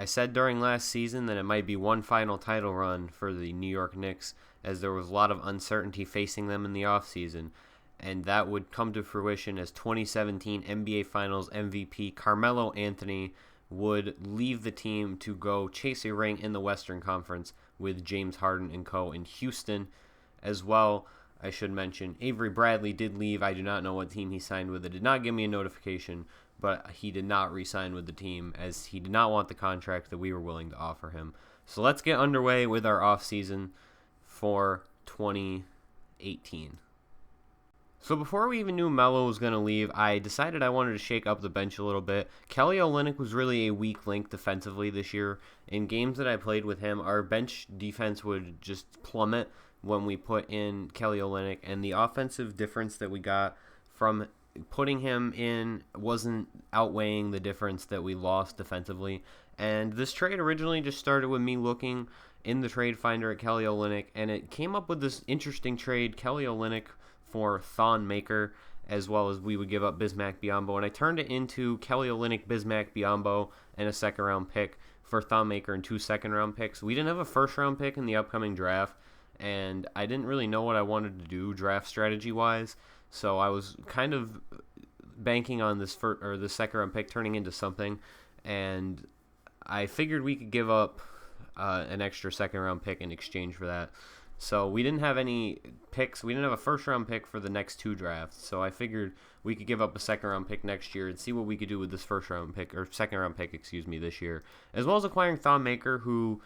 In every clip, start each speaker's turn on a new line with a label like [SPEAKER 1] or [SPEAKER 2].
[SPEAKER 1] I said during last season that it might be one final title run for the New York Knicks, as there was a lot of uncertainty facing them in the offseason, and that would come to fruition as 2017 NBA Finals MVP Carmelo Anthony would leave the team to go chase a ring in the Western Conference with James Harden and co. in Houston. As well, I should mention, Avery Bradley did leave. I do not know what team he signed with. It did not give me a notification, but he did not re-sign with the team as he did not want the contract that we were willing to offer him. So let's get underway with our offseason for 2018. So before we even knew Melo was going to leave, I decided I wanted to shake up the bench a little bit. Kelly Olynyk was really a weak link defensively this year. In games that I played with him, our bench defense would just plummet when we put in Kelly Olynyk, and the offensive difference that we got from putting him in wasn't outweighing the difference that we lost defensively. And this trade originally just started with me looking in the trade finder at Kelly Olynyk, and it came up with this interesting trade, Kelly Olynyk for Thon Maker, as well as we would give up Bismack Biyombo, and I turned it into Kelly Olynyk, Bismack Biyombo, and a second-round pick for Thon Maker and 2 second-round picks. We didn't have a first-round pick in the upcoming draft, and I didn't really know what I wanted to do draft strategy-wise, so I was kind of banking on this second-round pick turning into something, and I figured we could give up an extra second-round pick in exchange for that. So we didn't have any picks. We didn't have a first-round pick for the next 2 drafts. So I figured we could give up a second-round pick next year and see what we could do with this first-round pick, or second-round pick, this year. As well as acquiring Thon Maker, who,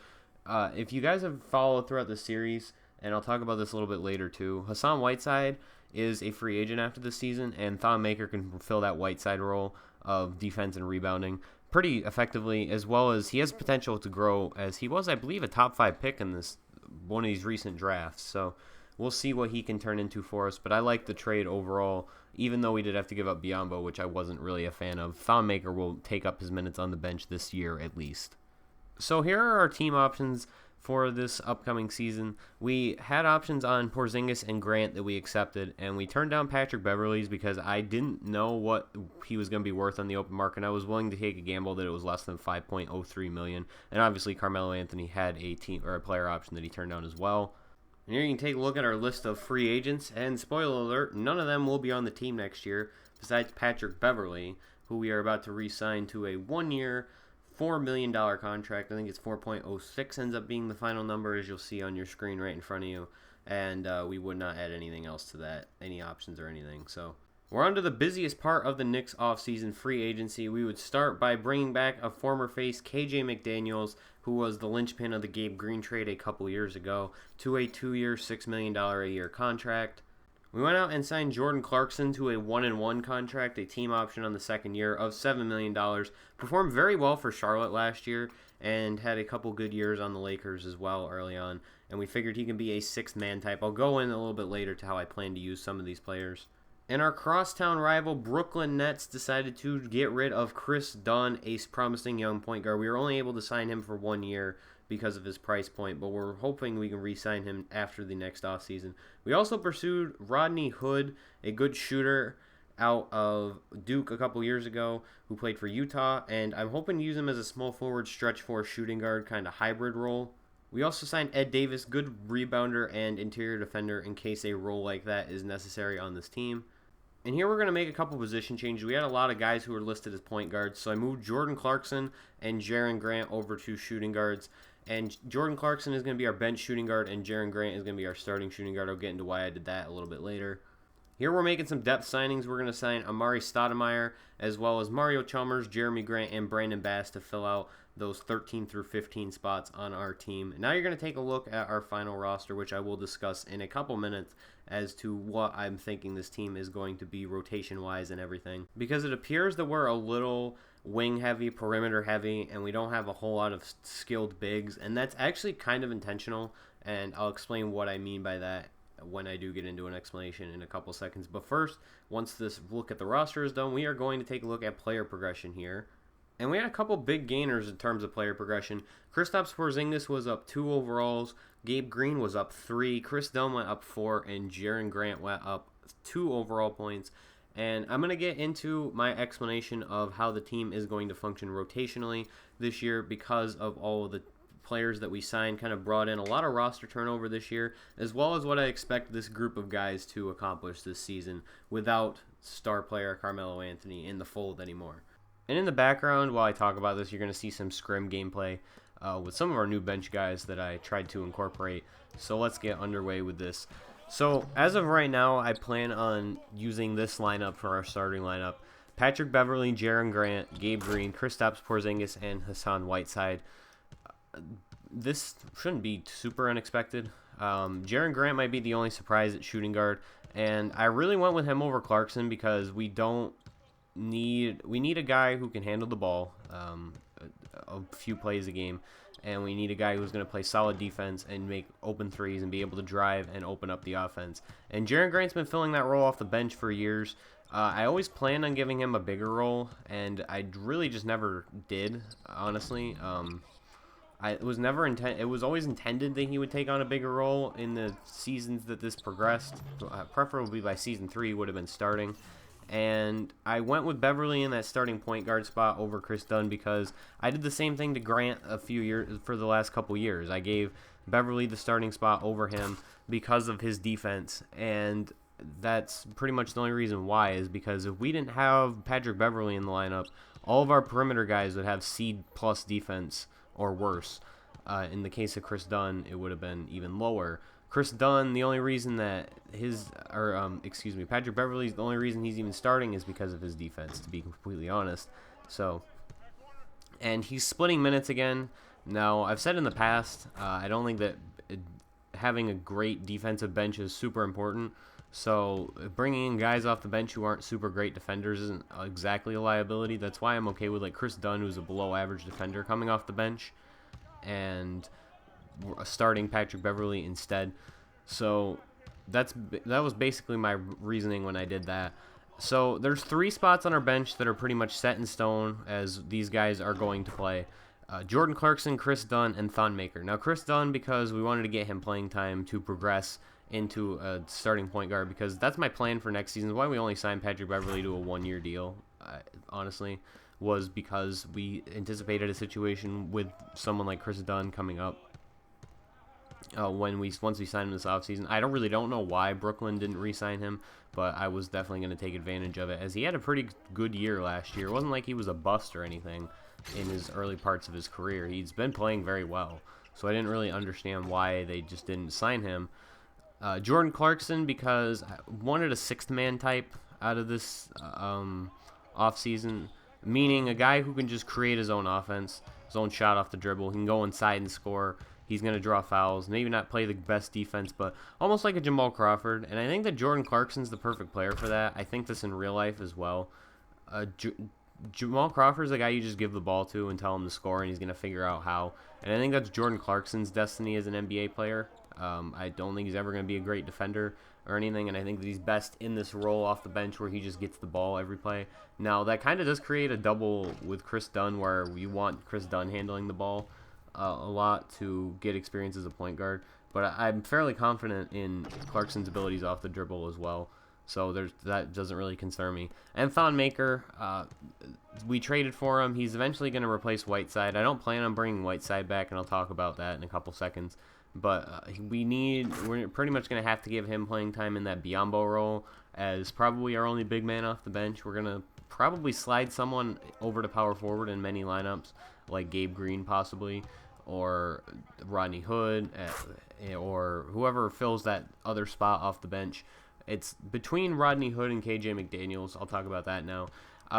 [SPEAKER 1] if you guys have followed throughout the series, and I'll talk about this a little bit later too, Hassan Whiteside is a free agent after this season, and Thon Maker can fill that Whiteside role of defense and rebounding pretty effectively, as well as he has potential to grow, as he was, I believe, a top 5 pick in one of these recent drafts. So we'll see what he can turn into for us. But I like the trade overall, even though we did have to give up Biyombo, which I wasn't really a fan of. Thon Maker will take up his minutes on the bench this year at least. So here are our team options for this upcoming season. We had options on Porzingis and Grant that we accepted, and we turned down Patrick Beverley's because I didn't know what he was going to be worth on the open market. I was willing to take a gamble that it was less than $5.03 million, and obviously Carmelo Anthony had a team or a player option that he turned down as well. And here you can take a look at our list of free agents, and spoiler alert, none of them will be on the team next year besides Patrick Beverley, who we are about to re-sign to a 1-year $4 million contract. I think it's 4.06 ends up being the final number, as you'll see on your screen right in front of you. And we would not add anything else to that, any options or anything. So we're on to the busiest part of the Knicks offseason free agency. We would start by bringing back a former face, KJ McDaniels, who was the linchpin of the Gabe Green trade a couple years ago, to a 2-year, $6 million a year contract. We went out and signed Jordan Clarkson to a 1-and-1 contract, a team option on the second year of $7 million. Performed very well for Charlotte last year and had a couple good years on the Lakers as well early on. And we figured he can be a 6th-man type. I'll go in a little bit later to how I plan to use some of these players. And our crosstown rival Brooklyn Nets decided to get rid of Chris Dunn, a promising young point guard. We were only able to sign him for 1 year because of his price point, but we're hoping we can re-sign him after the next offseason. We also pursued Rodney Hood, a good shooter out of Duke a couple years ago, who played for Utah, and I'm hoping to use him as a small forward, stretch 4 shooting guard kind of hybrid role. We also signed Ed Davis, good rebounder and interior defender in case a role like that is necessary on this team. And here we're going to make a couple position changes. We had a lot of guys who were listed as point guards, so I moved Jordan Clarkson and Jaren Grant over to shooting guards. And Jordan Clarkson is going to be our bench shooting guard, and Jaren Grant is going to be our starting shooting guard. I'll get into why I did that a little bit later. Here we're making some depth signings. We're going to sign Amari Stoudemire, as well as Mario Chalmers, Jeremy Grant, and Brandon Bass to fill out those 13 through 15 spots on our team. Now you're going to take a look at our final roster, which I will discuss in a couple minutes as to what I'm thinking this team is going to be rotation-wise and everything. Because it appears that we're a little wing-heavy, perimeter-heavy, and we don't have a whole lot of skilled bigs, and that's actually kind of intentional, and I'll explain what I mean by that when I do get into an explanation in a couple seconds. But first, once this look at the roster is done, we are going to take a look at player progression here. And we had a couple big gainers in terms of player progression. Kristaps Porzingis was up 2 overalls. Gabe Green was up 3. Chris Dunn went up 4. And Jaren Grant went up 2 overall points. And I'm going to get into my explanation of how the team is going to function rotationally this year because of all of the players that we signed. Kind of brought in a lot of roster turnover this year, as well as what I expect this group of guys to accomplish this season without star player Carmelo Anthony in the fold anymore. And in the background, while I talk about this, you're going to see some scrim gameplay with some of our new bench guys that I tried to incorporate. So let's get underway with this. So as of right now, I plan on using this lineup for our starting lineup. Patrick Beverley, Jaren Grant, Gabe Green, Kristaps Porzingis, and Hassan Whiteside. This shouldn't be super unexpected. Jaren Grant might be the only surprise at shooting guard, and I really went with him over Clarkson because we need a guy who can handle the ball a few plays a game, and we need a guy who's going to play solid defense and make open threes and be able to drive and open up the offense. And Jaren Grant's been filling that role off the bench for years. I always planned on giving him a bigger role, and I really just never did, honestly. It was always intended that he would take on a bigger role in the seasons that this progressed. Preferably by season 3 would have been starting. And I went with Beverly in that starting point guard spot over Chris Dunn because I did the same thing to Grant a few years for the last couple years. I gave Beverly the starting spot over him because of his defense, and that's pretty much the only reason why, is because if we didn't have Patrick Beverly in the lineup, all of our perimeter guys would have C+ defense or worse. In the case of Chris Dunn, it would have been even lower. Chris Dunn, the only reason that Patrick Beverley, the only reason he's even starting is because of his defense, to be completely honest. So, and he's splitting minutes again. Now, I've said in the past, I don't think that having a great defensive bench is super important. So, bringing in guys off the bench who aren't super great defenders isn't exactly a liability. That's why I'm okay with like Chris Dunn, who's a below-average defender, coming off the bench, and starting Patrick Beverley instead. So that was basically my reasoning when I did that. So there's 3 spots on our bench that are pretty much set in stone, as these guys are going to play. Jordan Clarkson, Chris Dunn, and Thon Maker. Now Chris Dunn, because we wanted to get him playing time to progress into a starting point guard, because that's my plan for next season. Why we only signed Patrick Beverley to a 1-year deal, honestly, was because we anticipated a situation with someone like Chris Dunn coming up. Once we signed him this offseason. I don't know why Brooklyn didn't re-sign him, but I was definitely going to take advantage of it, as he had a pretty good year last year. It wasn't like he was a bust or anything in his early parts of his career. He's been playing very well, so I didn't really understand why they just didn't sign him. Jordan Clarkson, because I wanted a 6th man type out of this offseason, meaning a guy who can just create his own offense, his own shot off the dribble. He can go inside and score. He's going to draw fouls, maybe not play the best defense, but almost like a Jamal Crawford. And I think that Jordan Clarkson's the perfect player for that. I think this in real life as well. Jamal Crawford's the guy you just give the ball to and tell him to score, and he's going to figure out how. And I think that's Jordan Clarkson's destiny as an NBA player. I don't think he's ever going to be a great defender or anything, and I think that he's best in this role off the bench where he just gets the ball every play. Now, that kind of does create a double with Chris Dunn, where you want Chris Dunn handling the ball a lot to get experience as a point guard, but I'm fairly confident in Clarkson's abilities off the dribble as well, so that doesn't really concern me. And Thon Maker, we traded for him. He's eventually going to replace Whiteside. I don't plan on bringing Whiteside back, and I'll talk about that in a couple seconds, but we're pretty much going to have to give him playing time in that Biyombo role as probably our only big man off the bench. We're going to probably slide someone over to power forward in many lineups, like Gabe Green possibly, or Rodney Hood, or whoever fills that other spot off the bench. It's between Rodney Hood and KJ McDaniels. I'll talk about that now.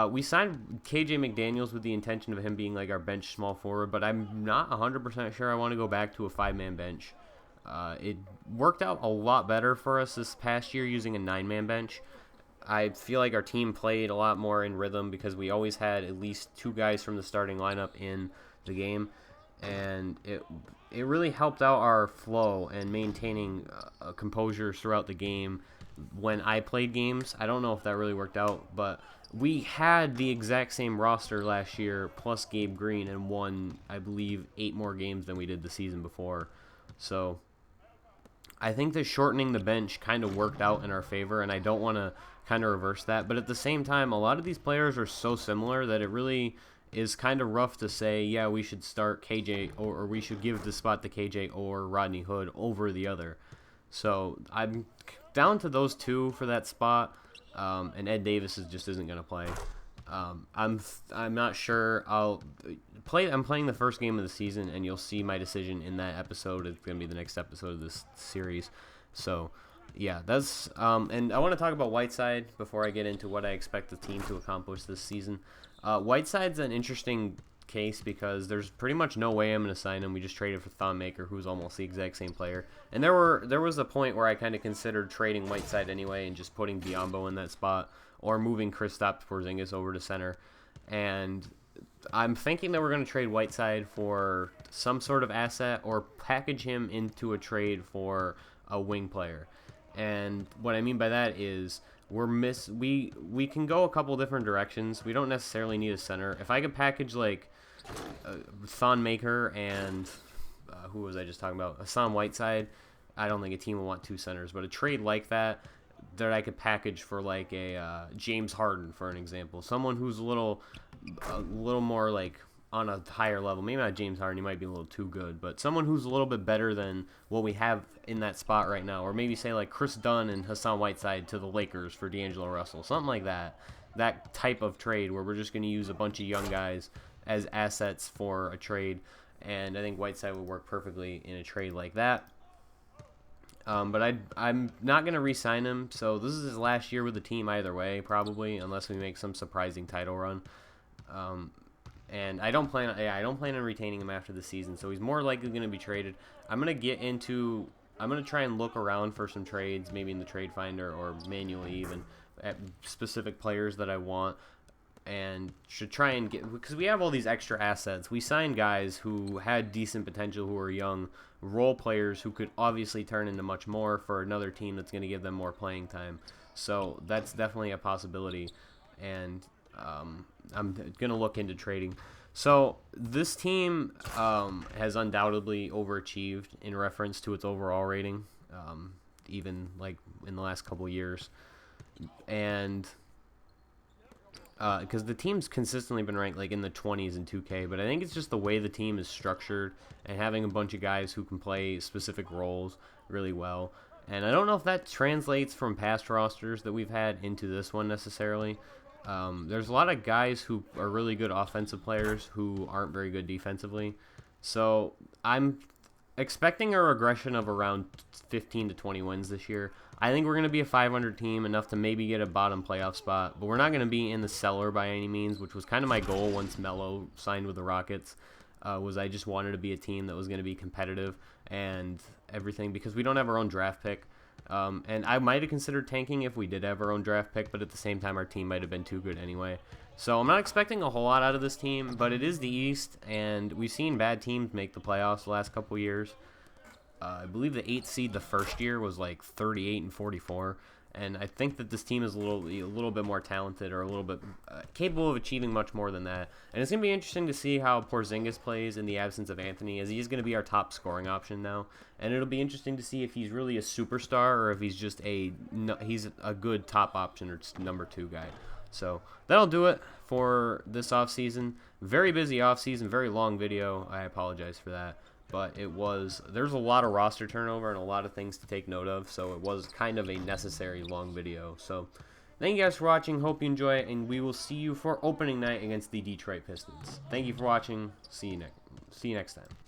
[SPEAKER 1] We signed KJ McDaniels with the intention of him being like our bench small forward, but I'm not 100% sure I want to go back to a 5-man bench. It worked out a lot better for us this past year using a 9-man bench. I feel like our team played a lot more in rhythm because we always had at least 2 guys from the starting lineup in the game, and it really helped out our flow and maintaining composure throughout the game when I played games. I don't know if that really worked out, but we had the exact same roster last year plus Gabe Green and won, I believe, 8 more games than we did the season before. So I think that shortening the bench kind of worked out in our favor, and I don't want to kind of reverse that. But at the same time, a lot of these players are so similar that it really is kind of rough to say, yeah, we should start KJ or we should give the spot to KJ or Rodney Hood over the other. So I'm down to those two for that spot, and Ed Davis just isn't going to play. I'm not sure. I'm playing the first game of the season, and you'll see my decision in that episode. It's going to be the next episode of this series. So, yeah, that's and I want to talk about Whiteside before I get into what I expect the team to accomplish this season. Whiteside's an interesting case because there's pretty much no way I'm going to sign him. We just traded for Thon Maker, who's almost the exact same player. And there was a point where I kind of considered trading Whiteside anyway and just putting Biyombo in that spot or moving Kristaps Porzingis over to center. And I'm thinking that we're going to trade Whiteside for some sort of asset or package him into a trade for a wing player. And what I mean by that is we can go a couple different directions. We don't necessarily need a center. If I could package like Thon Maker and who was I just talking about? Hassan Whiteside, I don't think a team will want two centers, but a trade like that I could package for like a James Harden, for an example, someone who's a little more like on a higher level. Maybe not James Harden, he might be a little too good, but someone who's a little bit better than what we have in that spot right now. Or maybe say like Chris Dunn and Hassan Whiteside to the Lakers for D'Angelo Russell, something like that. That type of trade where we're just going to use a bunch of young guys as assets for a trade, and I think Whiteside would work perfectly in a trade like that. But I'm not going to re-sign him, so this is his last year with the team either way, probably, unless we make some surprising title run. And I don't plan on retaining him after the season, so he's more likely going to be traded. I'm going to try and look around for some trades, maybe in the trade finder or manually even, at specific players that I want, and should try and get, because we have all these extra assets. We signed guys who had decent potential, who are young role players who could obviously turn into much more for another team that's going to give them more playing time. So that's definitely a possibility, and I'm going to look into trading. So this team has undoubtedly overachieved in reference to its overall rating, even like in the last couple years, and because the team's consistently been ranked like in the 20s in 2K, but I think it's just the way the team is structured and having a bunch of guys who can play specific roles really well. And I don't know if that translates from past rosters that we've had into this one necessarily. There's a lot of guys who are really good offensive players who aren't very good defensively. So I'm expecting a regression of around 15 to 20 wins this year. I think we're going to be a 500 team, enough to maybe get a bottom playoff spot, but we're not going to be in the cellar by any means, which was kind of my goal once Melo signed with the Rockets, was I just wanted to be a team that was going to be competitive and everything, because we don't have our own draft pick. And I might have considered tanking if we did have our own draft pick, but at the same time, our team might have been too good anyway. So I'm not expecting a whole lot out of this team, but it is the East, and we've seen bad teams make the playoffs the last couple years. I believe the 8th seed the first year was like 38-44, and I think that this team is a little bit more talented, or a little bit capable of achieving much more than that. And it's going to be interesting to see how Porzingis plays in the absence of Anthony, as he's going to be our top scoring option now. And it'll be interesting to see if he's really a superstar or if he's just he's a good top option or just number 2 guy. So that'll do it for this offseason. Very busy offseason, very long video. I apologize for that. But there's a lot of roster turnover and a lot of things to take note of, so it was kind of a necessary long video. So thank you guys for watching. Hope you enjoy it, and we will see you for opening night against the Detroit Pistons. Thank you for watching. See you next time.